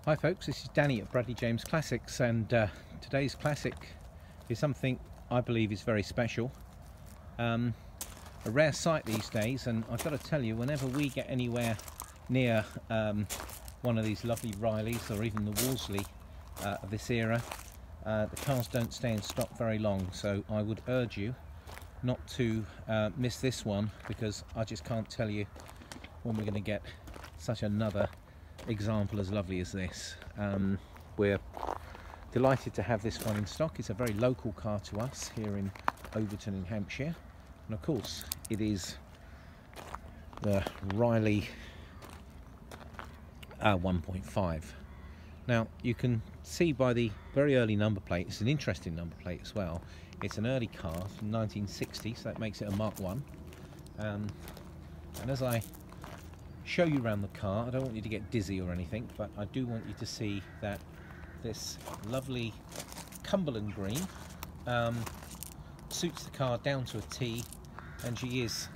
Hi folks, this is Danny at Bradley James Classics, and today's classic is something I believe is very special. A rare sight these days, and I've got to tell you, whenever we get anywhere near one of these lovely Rileys or even the Wolseley of this era, the cars don't stay in stock very long, so I would urge you not to miss this one, because I just can't tell you when we're going to get such another example as lovely as this. We're delighted to have this one in stock. It's a very local car to us here in Overton in Hampshire, and of course it is the Riley 1.5. Now you can see by the very early number plate, it's an interesting number plate as well. It's an early car from 1960, so that makes it a Mark 1. And as I show you around the car, I don't want you to get dizzy or anything, but I do want you to see that this lovely Cumberland green suits the car down to a T, and she is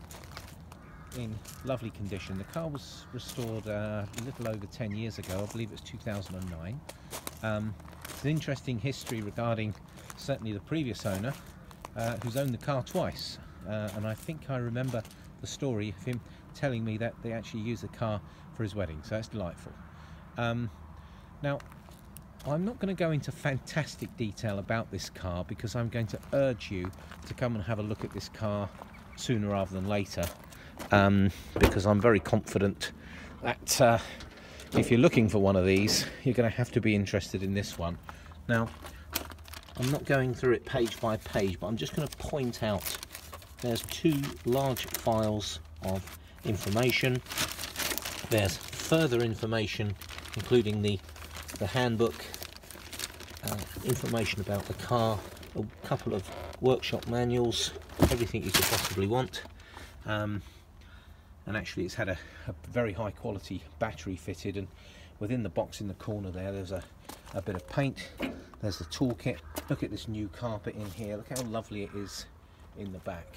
in lovely condition. The car was restored a little over 10 years ago, I believe it was 2009. It's an interesting history regarding certainly the previous owner, who's owned the car twice, and I think I remember the story of him telling me that they actually used the car for his wedding, so that's delightful. Now, I'm not going to go into fantastic detail about this car, because I'm going to urge you to come and have a look at this car sooner rather than later, because I'm very confident that if you're looking for one of these, you're going to have to be interested in this one. Now, I'm not going through it page by page, but I'm just going to point out there's two large files of information. There's further information, including the handbook, information about the car, a couple of workshop manuals, everything you could possibly want. And actually it's had a very high quality battery fitted, and within the box in the corner there's a bit of paint. There's the toolkit. Look at this new carpet in here, look how lovely it is in the back.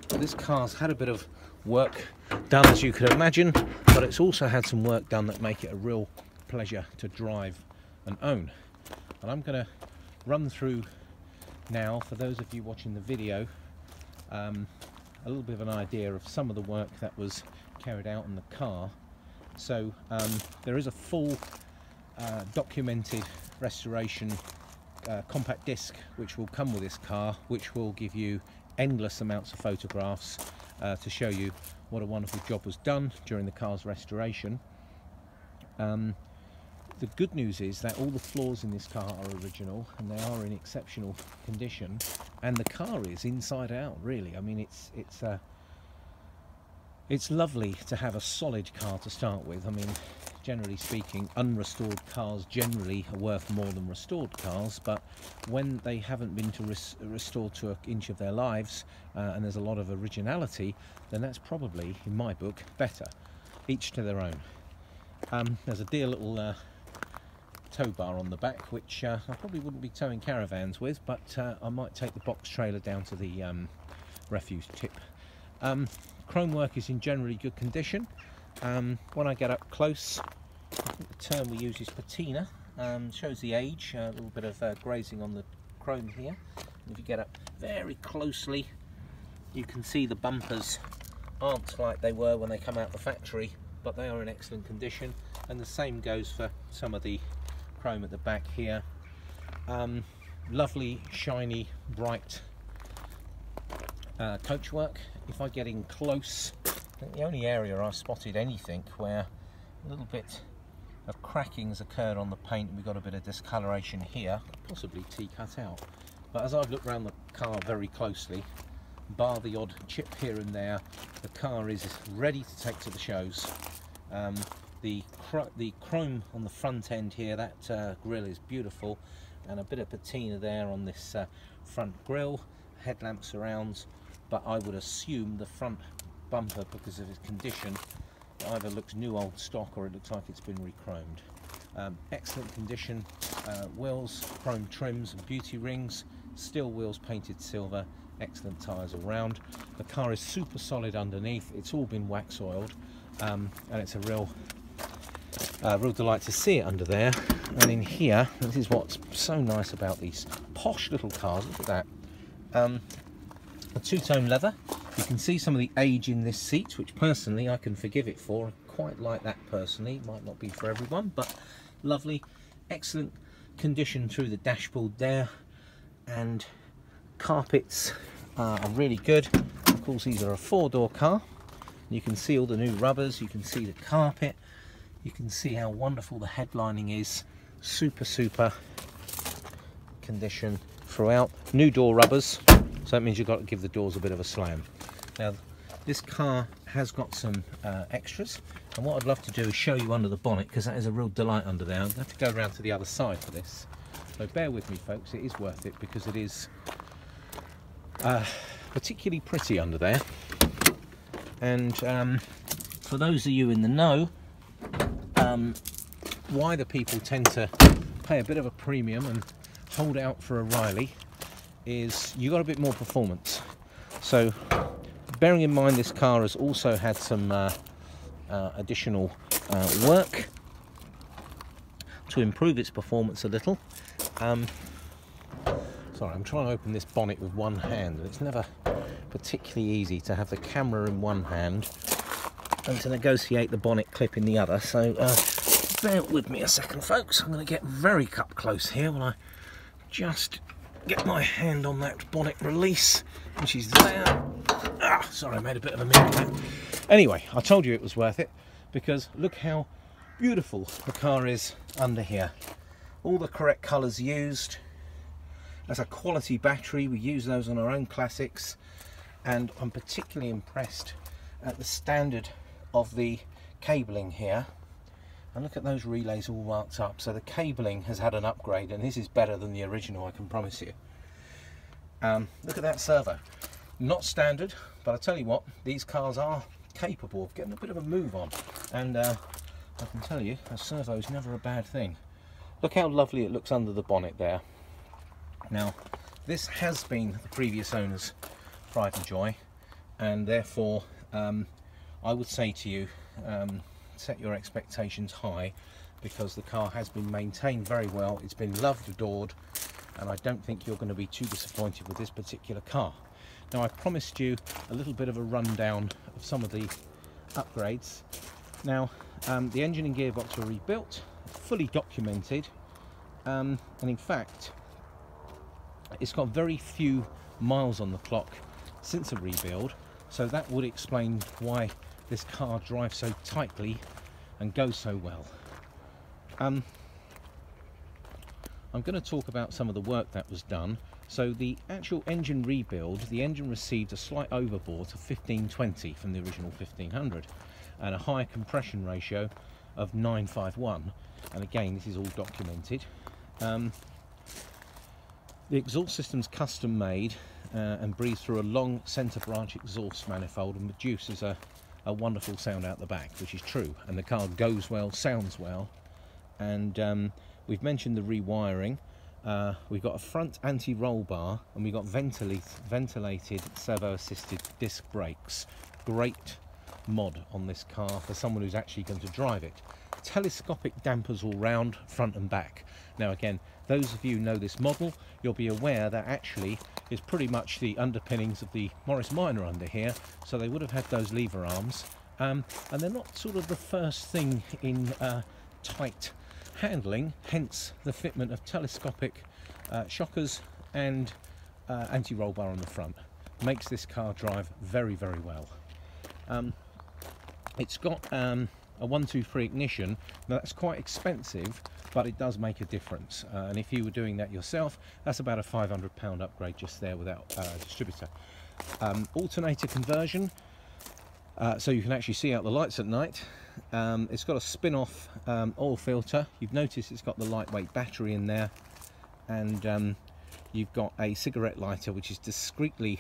This car's had a bit of work done, as you could imagine, but it's also had some work done that make it a real pleasure to drive and own. And I'm going to run through now, for those of you watching the video, a little bit of an idea of some of the work that was carried out in the car. So there is a full documented restoration compact disc which will come with this car, which will give you endless amounts of photographs to show you what a wonderful job was done during the car's restoration. The good news is that all the floors in this car are original, and they are in exceptional condition, and the car is inside out, really. I mean, it's lovely to have a solid car to start with. I mean, generally speaking, unrestored cars generally are worth more than restored cars, but when they haven't been restored to an inch of their lives, and there's a lot of originality, then that's probably, in my book, better. Each to their own. There's a dear little tow bar on the back, which I probably wouldn't be towing caravans with, but I might take the box trailer down to the refuse tip. Chrome work is in generally good condition. When I get up close, I think the term we use is patina. Shows the age, a little bit of grazing on the chrome here. And if you get up very closely, you can see the bumpers aren't like they were when they come out the factory, but they are in excellent condition, and the same goes for some of the chrome at the back here. Lovely, shiny, bright coachwork. If I get in close, I think the only area I've spotted anything where a little bit of cracking has occurred on the paint, we've got a bit of discoloration here, possibly tea cut out. But as I've looked around the car very closely, bar the odd chip here and there, the car is ready to take to the shows. The chrome on the front end here, that grille is beautiful, and a bit of patina there on this front grille. Headlamp surrounds, but I would assume the front bumper, because of its condition, it either looks new old stock or it looks like it's been re-chromed. Excellent condition wheels, chrome trims and beauty rings, steel wheels painted silver, excellent tyres all round. The car is super solid underneath, it's all been wax oiled, and it's a real Real delight to see it under there. And in here, this is what's so nice about these posh little cars. Look at that. A two-tone leather. You can see some of the age in this seat, which personally I can forgive it for. I quite like that personally. Might not be for everyone, but lovely, excellent condition through the dashboard there. And carpets are really good. Of course, these are a four-door car. You can see all the new rubbers. You can see the carpet. You can see how wonderful the headlining is. Super condition throughout. New door rubbers, so that means you've got to give the doors a bit of a slam. Now, this car has got some extras, and what I'd love to do is show you under the bonnet, because that is a real delight under there. I'll have to go around to the other side for this, so bear with me folks, it is worth it, because it is particularly pretty under there. And for those of you in the know, why the people tend to pay a bit of a premium and hold out for a Riley is you got a bit more performance. So bearing in mind this car has also had some additional work to improve its performance a little. Sorry, I'm trying to open this bonnet with one hand, and it's never particularly easy to have the camera in one hand and to negotiate the bonnet clip in the other. So bear with me a second folks, I'm going to get very up close here when I just get my hand on that bonnet release, which is there. Sorry, I made a bit of a mess there. Anyway, I told you it was worth it, because look how beautiful the car is under here. All the correct colours used. That's a quality battery, we use those on our own classics, and I'm particularly impressed at the standard of the cabling here. And look at those relays all marked up, so the cabling has had an upgrade, and this is better than the original, I can promise you. Look at that servo. Not standard, but I tell you what, these cars are capable of getting a bit of a move on, and I can tell you a servo is never a bad thing. Look how lovely it looks under the bonnet there. Now, this has been the previous owner's pride and joy, and therefore I would say to you, set your expectations high, because the car has been maintained very well. It's been loved, adored, and I don't think you're going to be too disappointed with this particular car. Now, I promised you a little bit of a rundown of some of the upgrades. Now, the engine and gearbox were rebuilt, fully documented, and in fact it's got very few miles on the clock since a rebuild, so that would explain why this car drives so tightly and goes so well. I'm going to talk about some of the work that was done. So the actual engine rebuild, the engine received a slight overbought of 1520 from the original 1500, and a higher compression ratio of 951, and again this is all documented. The exhaust system's custom made and breathes through a long centre branch exhaust manifold and produces a wonderful sound out the back, which is true, and the car goes well, sounds well. And we've mentioned the rewiring. We've got a front anti-roll bar, and we've got ventilated servo-assisted disc brakes. Great mod on this car for someone who's actually going to drive it. Telescopic dampers all round, front and back. Now again, those of you who know this model, you'll be aware that actually is pretty much the underpinnings of the Morris Minor under here, so they would have had those lever arms, and they're not sort of the first thing in tight handling, hence the fitment of telescopic shockers and anti-roll bar on the front. Makes this car drive very, very well. It's got a 123 ignition. Now that's quite expensive, but it does make a difference, and if you were doing that yourself, that's about a £500 upgrade just there without distributor. Alternator conversion, so you can actually see out the lights at night. It's got a spin-off oil filter. You've noticed it's got the lightweight battery in there, and you've got a cigarette lighter which is discreetly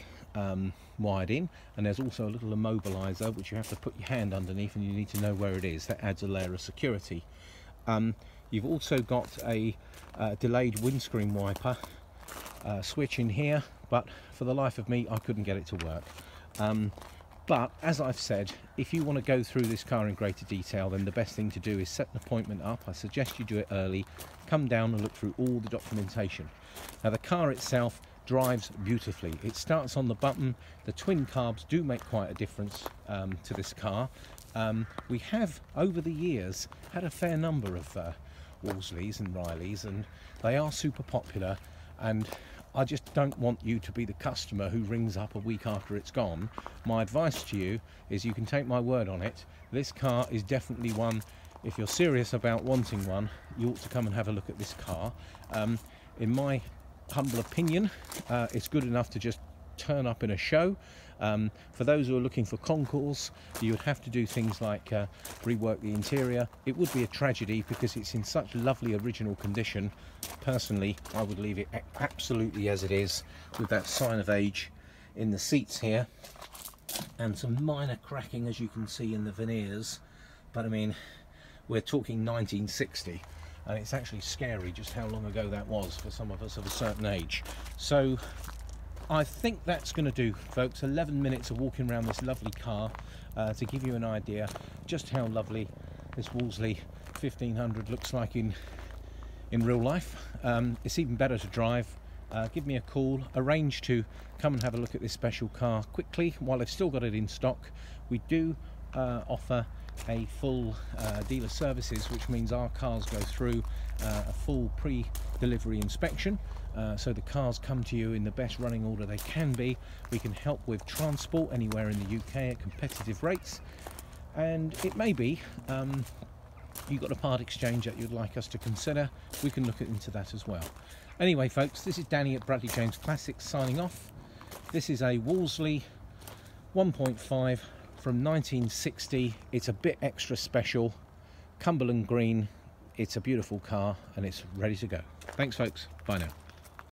wired in, and there's also a little immobilizer which you have to put your hand underneath and you need to know where it is. That adds a layer of security. You've also got a delayed windscreen wiper switch in here, but for the life of me I couldn't get it to work. But as I've said, if you want to go through this car in greater detail, then the best thing to do is set an appointment up. I suggest you do it early, come down and look through all the documentation. Now the car itself drives beautifully. It starts on the button. The twin carbs do make quite a difference to this car. We have over the years had a fair number of Wolseleys and Rileys, and they are super popular, and I just don't want you to be the customer who rings up a week after it's gone. My advice to you is, you can take my word on it, this car is definitely one, if you're serious about wanting one, you ought to come and have a look at this car. In my humble opinion, it's good enough to just turn up in a show. For those who are looking for concours, you would have to do things like rework the interior. It would be a tragedy because it's in such lovely original condition. Personally, I would leave it absolutely as it is, with that sign of age in the seats here and some minor cracking, as you can see, in the veneers. But I mean, we're talking 1960, and it's actually scary just how long ago that was for some of us of a certain age. So I think that's going to do, folks. 11 minutes of walking around this lovely car to give you an idea just how lovely this Wolseley 1500 looks like in real life. It's even better to drive. Give me a call, arrange to come and have a look at this special car quickly while they've still got it in stock. We do offer a full dealer services, which means our cars go through a full pre-delivery inspection, so the cars come to you in the best running order they can be. We can help with transport anywhere in the UK at competitive rates, and it may be you've got a part exchange that you'd like us to consider. We can look into that as well. Anyway, folks, this is Danny at Bradley James Classics signing off. This is a Wolseley 1.5 from 1960. It's a bit extra special, Cumberland green. It's a beautiful car and it's ready to go. Thanks, folks. Bye now.